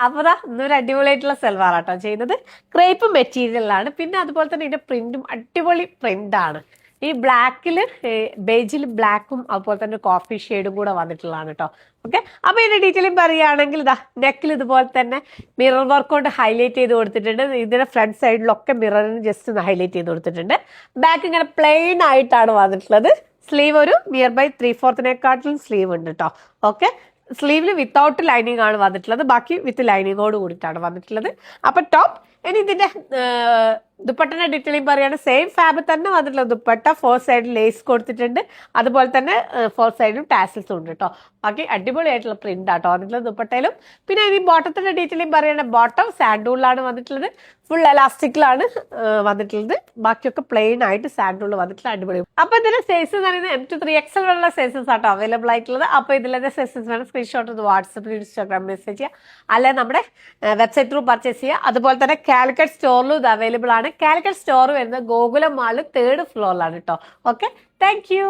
അപ്പോൾ ഇന്നൊരു അടിപൊളിയായിട്ടുള്ള സൽവാറാട്ടോ ചെയ്യുന്നത്. ക്രേപ്പ് മെറ്റീരിയലാണ്. പിന്നെ അതുപോലെ തന്നെ ഇതിന്റെ പ്രിന്റും അടിപൊളി പ്രിന്റാണ്. ഈ ബ്ലാക്കിൽ ബേജിൽ ബ്ലാക്കും അതുപോലെ തന്നെ കോഫി ഷെയ്ഡും കൂടെ വന്നിട്ടുള്ളതാണ് കേട്ടോ. ഓക്കെ, അപ്പൊ ഇതിന്റെ ഡീറ്റെയിലും പറയുകയാണെങ്കിൽ ഇതാ നെക്കിൽ ഇതുപോലെ തന്നെ മിറർ വർക്ക് കൊണ്ട് ഹൈലൈറ്റ് ചെയ്ത് കൊടുത്തിട്ടുണ്ട്. ഇതിന്റെ ഫ്രണ്ട് സൈഡിലൊക്കെ മിററിന് ജസ്റ്റ് ഒന്ന് ഹൈലൈറ്റ് ചെയ്ത് കൊടുത്തിട്ടുണ്ട്. ബാക്ക് ഇങ്ങനെ പ്ലെയിൻ ആയിട്ടാണ് വന്നിട്ടുള്ളത്. സ്ലീവ് ഒരു നിയർ ബൈ 3/4 സ്ലീവ് ഉണ്ട് കേട്ടോ. ഓക്കെ, സ്ലീവിൽ വിത്തൗട്ട് ലൈനിങ് ആണ് വന്നിട്ടുള്ളത്, ബാക്കി വിത്ത് ലൈനിങ്ങോട് കൂടിയിട്ടാണ് വന്നിട്ടുള്ളത്. അപ്പൊ ടോപ്പ്. ഇനി ഇതിന്റെ ദുപ്പട്ടന്റെ ഡീറ്റെയിലിംഗ് പറയുകയാണ്. സെയിം ഫാബ്രിക് തന്നെ വന്നിട്ടുള്ള ദുപ്പട്ട, 4 സൈഡിൽ ലേസ് കൊടുത്തിട്ടുണ്ട്. അതുപോലെ തന്നെ 4 സൈഡിലും ടാസിൽസും ഉണ്ട് കേട്ടോ. ബാക്കി അടിപൊളിയായിട്ടുള്ള പ്രിന്റ് ആട്ടോ വന്നിട്ടുള്ളത് ദുപ്പട്ടയിലും. പിന്നെ ഇനി ബോട്ടത്തിന്റെ ഡീറ്റെയിലിംഗ് പറയുകയാണ്. ബോട്ടം സാൻഡൂളിലാണ് വന്നിട്ടുള്ളത്, ഫുൾ എലാസ്റ്റിക്കിലാണ് വന്നിട്ടുള്ളത്. ബാക്കിയൊക്കെ പ്ലെയിൻ ആയിട്ട് സാൻഡൂളിൽ വന്നിട്ടുള്ള അടിപൊളി. അപ്പൊ ഇതിന്റെ സൈസ് എന്ന് പറയുന്നത് M to 3XL ഉള്ള സൈസസ് ആട്ടോ അവൈലബിൾ ആയിട്ടുള്ളത്. അപ്പൊ ഇതിലെ സൈസസ് വേണം സ്ക്രീൻഷോട്ട് ഒന്ന് വാട്സപ്പിൽ ഇൻസ്റ്റാഗ്രാം മെസ്സേജ് ചെയ്യുക, അല്ലെ നമ്മുടെ വെബ്സൈറ്റ് ത്രൂ പർച്ചേസ് ചെയ്യുക. അതുപോലെ തന്നെ കാലിക്കറ്റ് സ്റ്റോറിലും ഇത് അവൈലബിൾ ആണ്. കാലിക്കറ്റ് സ്റ്റോർ വരുന്നത് ഗോകുലം മാളിൽ 3rd ഫ്ലോറിലാണ് കേട്ടോ. Okay, thank you.